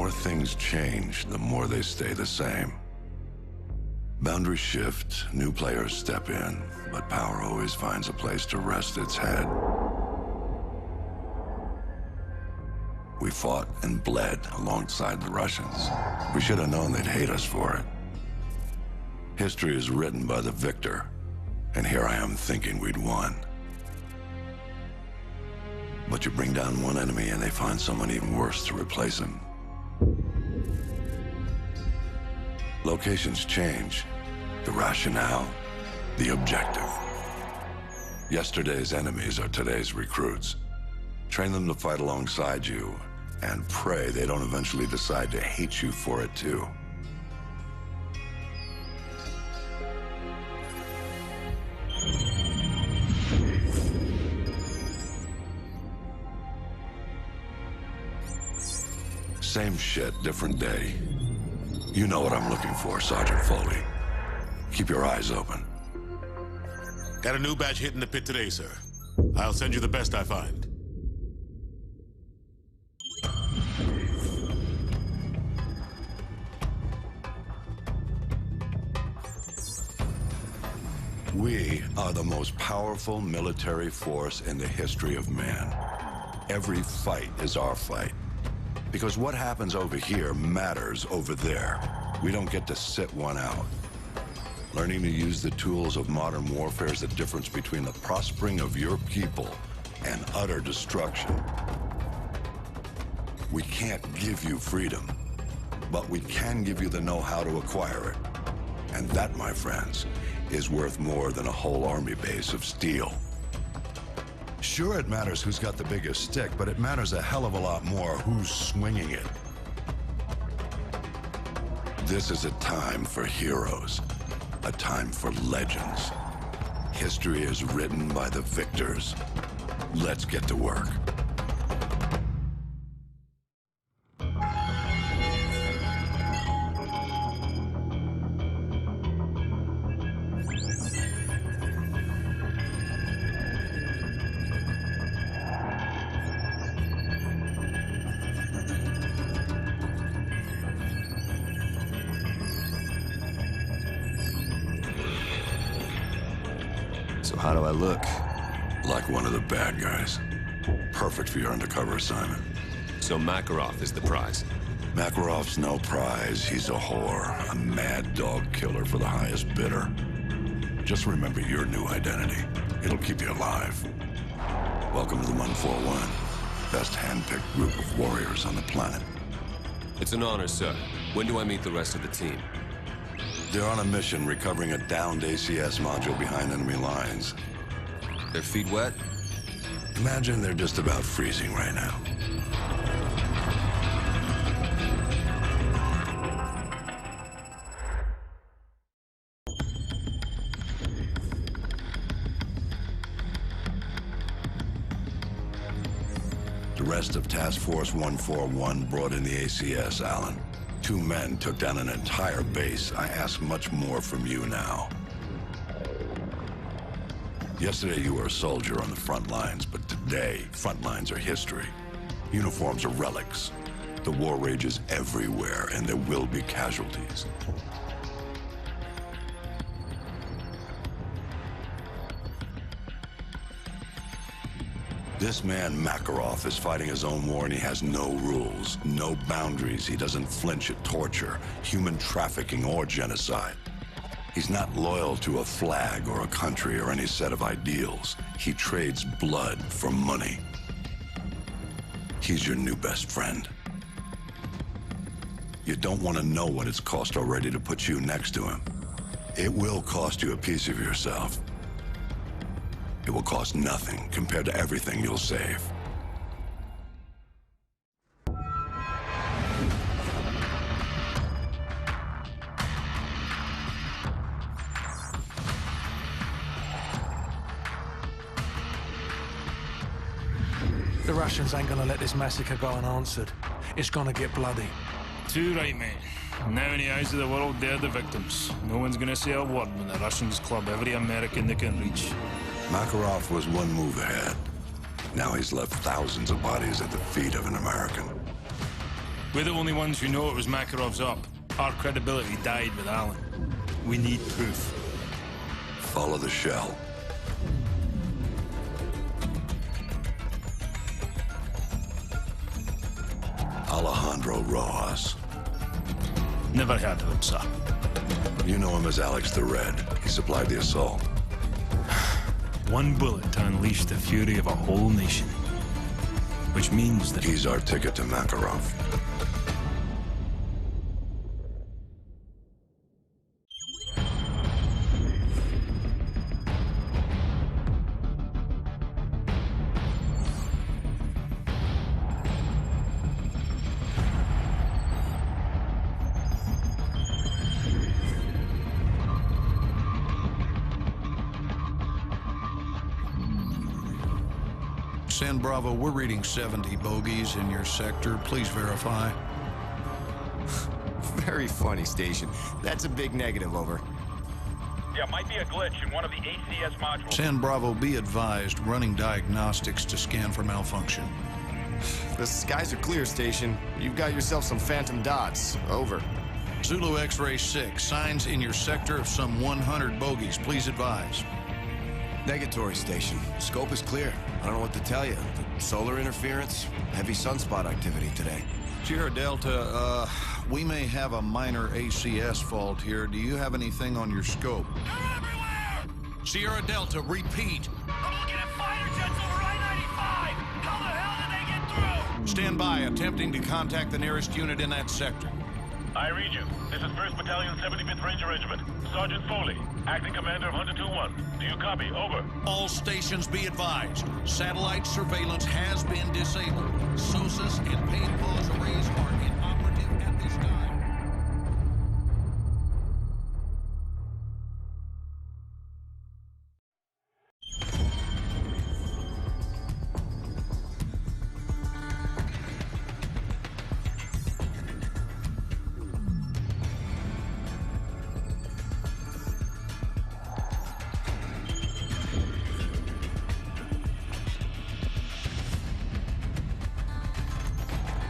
more things change, the more they stay the same. Boundaries shift, new players step in, but power always finds a place to rest its head. We fought and bled alongside the Russians. We should have known they'd hate us for it. History is written by the victor, and here I am thinking we'd won. But you bring down one enemy and they find someone even worse to replace him. Locations change, the rationale, the objective. Yesterday's enemies are today's recruits. Train them to fight alongside you, and pray they don't eventually decide to hate you for it too. Same shit, different day. You know what I'm looking for, Sergeant Foley. Keep your eyes open. Got a new batch hitting the pit today, sir. I'll send you the best I find. We are the most powerful military force in the history of man. Every fight is our fight. Because what happens over here matters over there. We don't get to sit one out. Learning to use the tools of modern warfare is the difference between the prospering of your people and utter destruction. We can't give you freedom, but we can give you the know-how to acquire it. And that, my friends, is worth more than a whole army base of steel. Sure, it matters who's got the biggest stick, but it matters a hell of a lot more who's swinging it. This is a time for heroes, a time for legends. History is written by the victors. Let's get to work. So how do I look? Like one of the bad guys. Perfect for your undercover assignment. So Makarov is the prize. Makarov's no prize. He's a whore, a mad dog killer for the highest bidder. Just remember your new identity. It'll keep you alive. Welcome to the 141. Best hand-picked group of warriors on the planet. It's an honor, sir. When do I meet the rest of the team? They're on a mission recovering a downed ACS module behind enemy lines. Their feet wet? Imagine they're just about freezing right now. The rest of Task Force 141 brought in the ACS, Alan. 2 men took down an entire base. I ask much more from you now. Yesterday you were a soldier on the front lines, but today, front lines are history. Uniforms are relics. The war rages everywhere, and there will be casualties. This man, Makarov, is fighting his own war, and he has no rules, no boundaries. He doesn't flinch at torture, human trafficking, or genocide. He's not loyal to a flag or a country or any set of ideals. He trades blood for money. He's your new best friend. You don't want to know what it's cost already to put you next to him. It will cost you a piece of yourself. It will cost nothing compared to everything you'll save. The Russians ain't gonna let this massacre go unanswered. It's gonna get bloody. Too right, mate. Now in the eyes of the world, they're the victims. No one's gonna say a word when the Russians club every American they can reach. Makarov was one move ahead. Now he's left thousands of bodies at the feet of an American. We're the only ones who know it was Makarov's op. Our credibility died with Allen. We need proof. Follow the shell. Alejandro Rojas. Never heard of him, sir. You know him as Alex the Red. He supplied the assault. One bullet to unleash the fury of a whole nation. Which means that... He's our ticket to Makarov. San Bravo, we're reading 70 bogeys in your sector. Please verify. Very funny, Station. That's a big negative, over. Yeah, might be a glitch in one of the ACS modules. San Bravo, be advised, running diagnostics to scan for malfunction. The skies are clear, Station. You've got yourself some phantom dots. Over. Zulu X-Ray 6, signs in your sector of some 100 bogeys. Please advise. Negatory, Station. Scope is clear. I don't know what to tell you. The solar interference, heavy sunspot activity today. Sierra Delta, we may have a minor ACS fault here. Do you have anything on your scope? They're everywhere! Sierra Delta, repeat. I'm looking at fighter jets over I-95! How the hell did they get through? Stand by, attempting to contact the nearest unit in that sector. I read you. This is 1st Battalion, 75th Ranger Regiment. Sergeant Foley, acting commander of Hunter 2-1. Do you copy? Over. All stations be advised. Satellite surveillance has been disabled. SOSUS and paid pause arrays are inoperative at this time.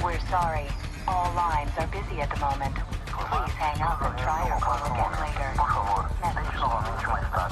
We're sorry. All lines are busy at the moment. Please hang up and try your call again later.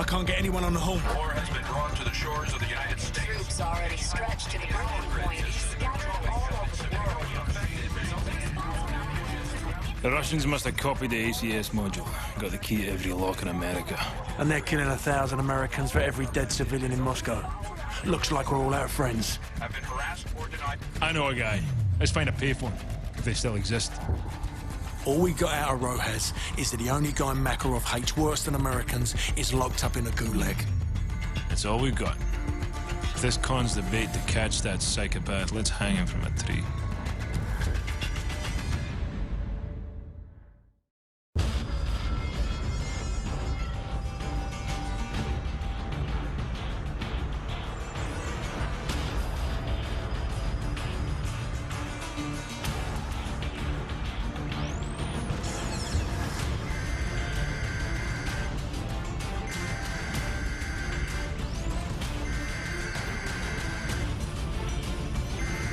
I can't get anyone on the home. War has been drawn to the shores of the United States. Troops already stretched to the breaking point. Scattered all over the world. The Russians must have copied the ACS module. Got the key to every lock in America. And they're killing 1,000 Americans for every dead civilian in Moscow. Looks like we're all out of friends. Have been harassed or denied. I know a guy. Let's find a payphone, if they still exist. All we got out of Rojas is that the only guy Makarov hates worse than Americans is locked up in a gulag. That's all we've got. If this con's the bait to catch that psychopath, let's hang him from a tree.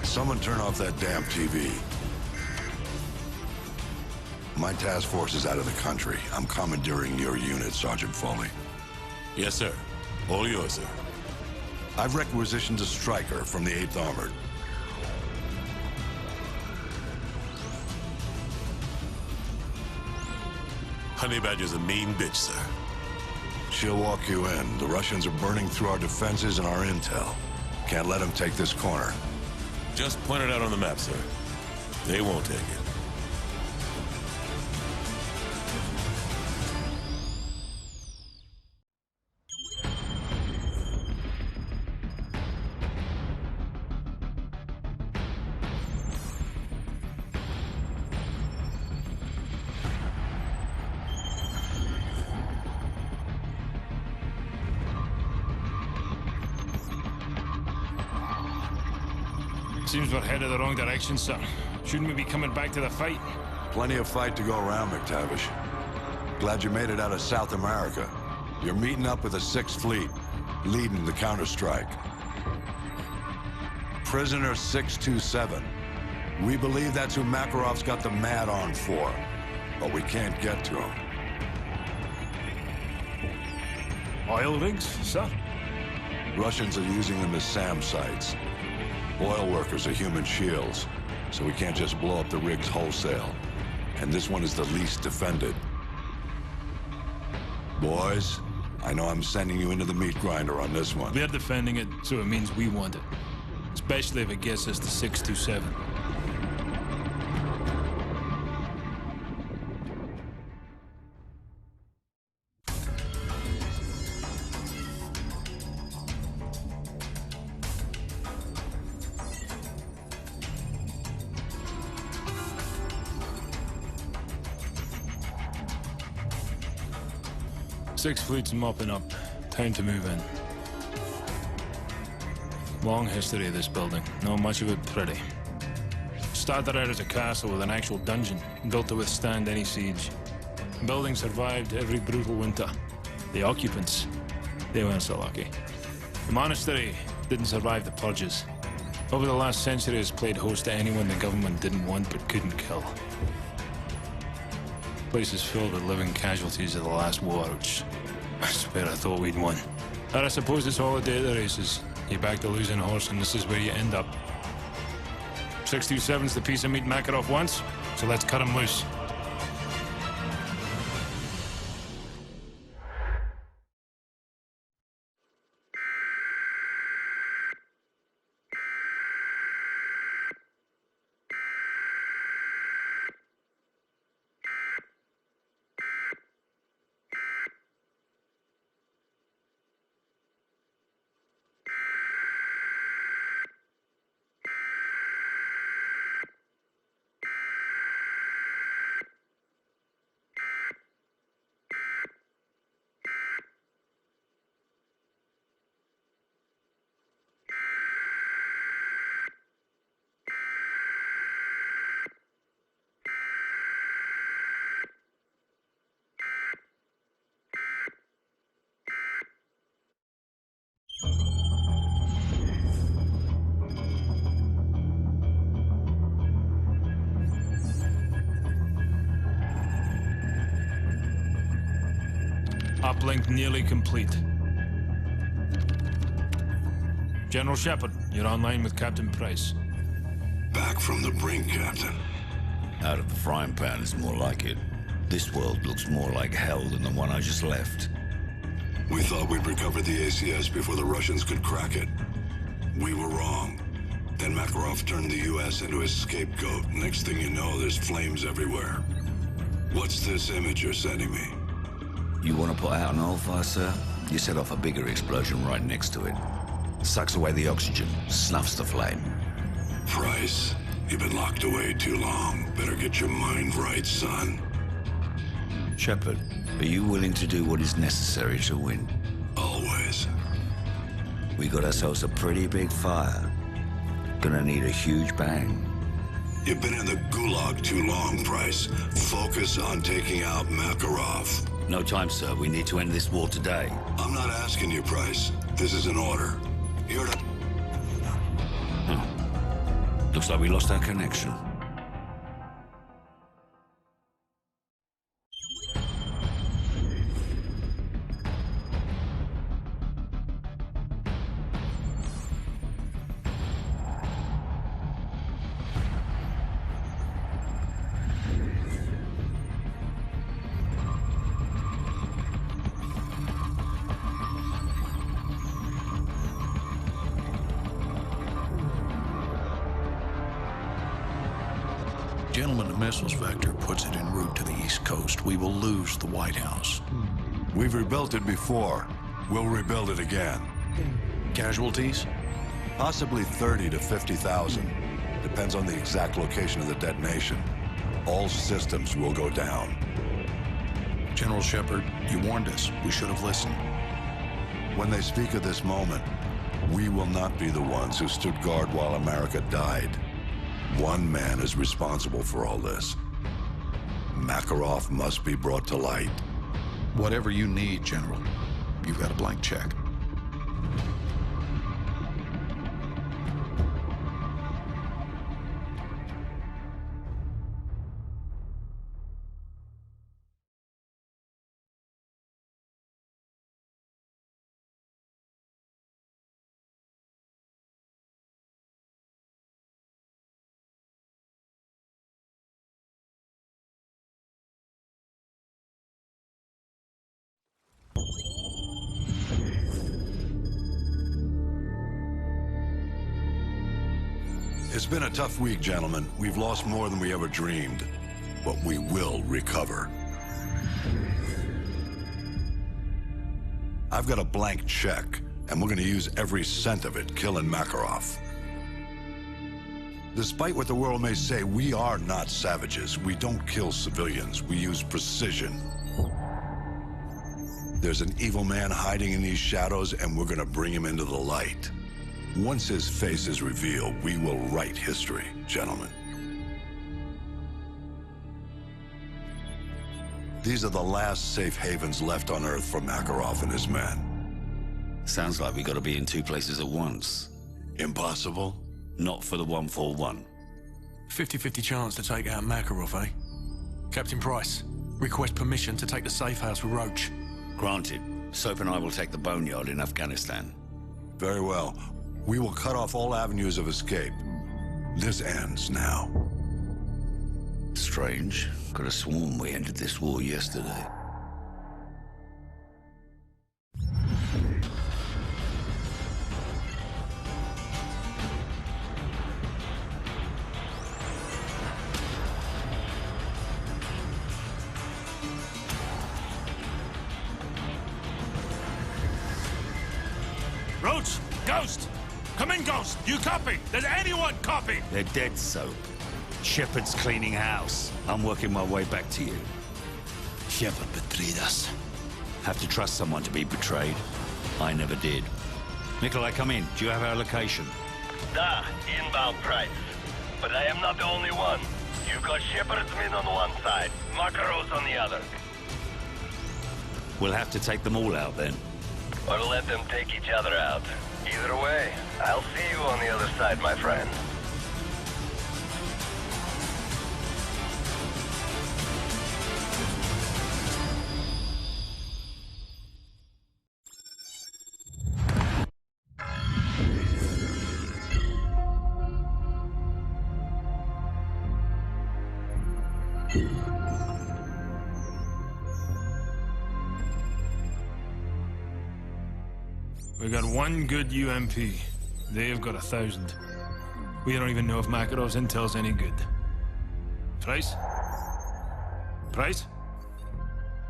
Someone turn off that damn TV. My task force is out of the country. I'm commandeering your unit, Sergeant Foley. Yes, sir. All yours, sir. I've requisitioned a striker from the 8th Armored. Honey Badger's a mean bitch, sir. She'll walk you in. The Russians are burning through our defenses and our intel. Can't let them take this corner. Just point it out on the map, sir. They won't take it. Seems we're headed the wrong direction, sir. Shouldn't we be coming back to the fight? Plenty of fight to go around, McTavish. Glad you made it out of South America. You're meeting up with the 6th Fleet, leading the counterstrike. Prisoner 627. We believe that's who Makarov's got the mad on for, but we can't get to him. Oil rigs, sir? Russians are using them as SAM sites. Oil workers are human shields, so we can't just blow up the rigs wholesale. And this one is the least defended. Boys, I know I'm sending you into the meat grinder on this one. We're defending it, so it means we want it. Especially if it gets us to 627. Six fleets mopping up. Time to move in. Long history of this building. Not much of it pretty. Started out as a castle with an actual dungeon, built to withstand any siege. The building survived every brutal winter. The occupants, they weren't so lucky. The monastery didn't survive the purges. Over the last century, it's played host to anyone the government didn't want but couldn't kill. The place is filled with living casualties of the last war, which I swear I thought we'd won. But I suppose it's all a day of the races. You back the losing horse, and this is where you end up. 627's the piece of meat Makarov wants, so let's cut him loose. Uplink nearly complete. General Shepard, you're online with Captain Price. Back from the brink, Captain. Out of the frying pan is more like it. This world looks more like hell than the one I just left. We thought we'd recovered the ACS before the Russians could crack it. We were wrong. Then Makarov turned the US into his scapegoat. Next thing you know, there's flames everywhere. What's this image you're sending me? You want to put out an oil fire, sir? You set off a bigger explosion right next to it. Sucks away the oxygen, snuffs the flame. Price, you've been locked away too long. Better get your mind right, son. Shepard, are you willing to do what is necessary to win? Always. We got ourselves a pretty big fire. Gonna need a huge bang. You've been in the gulag too long, Price. Focus on taking out Makarov. No time, sir. We need to end this war today. I'm not asking you, Price. This is an order. You're to... Looks like we lost our connection. Gentlemen, the missiles vector puts it en route to the East Coast. We will lose the White House. We've rebuilt it before. We'll rebuild it again. Casualties? Possibly 30 to 50,000. Depends on the exact location of the detonation. All systems will go down. General Shepard, you warned us. We should have listened. When they speak of this moment, we will not be the ones who stood guard while America died. One man is responsible for all this. Makarov must be brought to light. Whatever you need, General. You've got a blank check. It's been a tough week, gentlemen. We've lost more than we ever dreamed, but we will recover. I've got a blank check, and we're going to use every cent of it killing Makarov. Despite what the world may say, we are not savages. We don't kill civilians. We use precision. There's an evil man hiding in these shadows, and we're going to bring him into the light. Once his face is revealed, we will write history, gentlemen. These are the last safe havens left on Earth for Makarov and his men. Sounds like we gotta be in two places at once. Impossible? Not for the 141. 50-50 chance to take out Makarov, eh? Captain Price, request permission to take the safe house with Roach. Granted. Soap and I will take the boneyard in Afghanistan. Very well. We will cut off all avenues of escape. This ends now. Strange. Could have sworn we ended this war yesterday. Roach! Ghost! Come in, Ghost! You copy? Does anyone copy? They're dead, Soap. Shepard's cleaning house. I'm working my way back to you. Shepard betrayed us. Have to trust someone to be betrayed. I never did. Nikolai, come in. Do you have our location? Da, inbound Price. But I am not the only one. You've got Shepard's men on one side, Makarov's on the other. We'll have to take them all out then. Or let them take each other out. Either way, I'll see you on the other side, my friend. We got one good UMP. They've got 1,000. We don't even know if Makarov's intel's any good. Price? Price?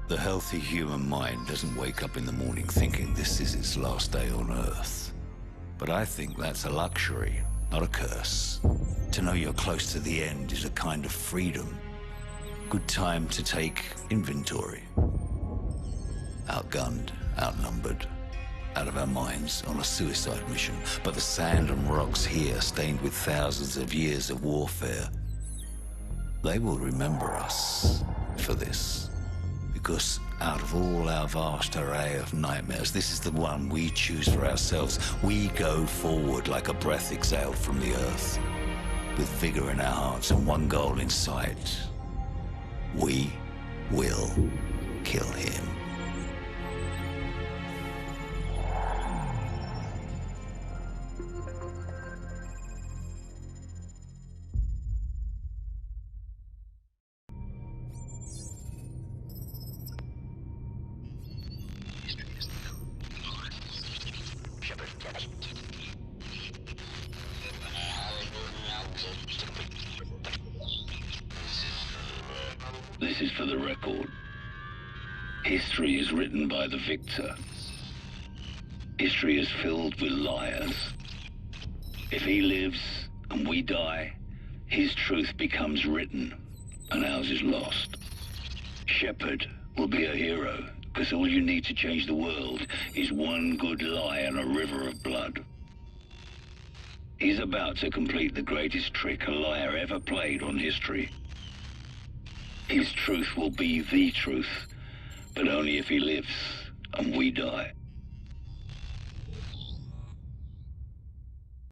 The healthy human mind doesn't wake up in the morning thinking this is its last day on Earth. But I think that's a luxury, not a curse. To know you're close to the end is a kind of freedom. Good time to take inventory. Outgunned, outnumbered, out of our minds on a suicide mission. But the sand and rocks here, stained with thousands of years of warfare, they will remember us for this. Because out of all our vast array of nightmares, this is the one we choose for ourselves. We go forward like a breath exhaled from the earth, with vigor in our hearts and one goal in sight. We will kill him. This is for the record. History is written by the victor. History is filled with liars. If he lives and we die, his truth becomes written and ours is lost. Shepard will be a hero, because all you need to change the world is one good lie and a river of blood. He's about to complete the greatest trick a liar ever played on history. His truth will be the truth, but only if he lives and we die.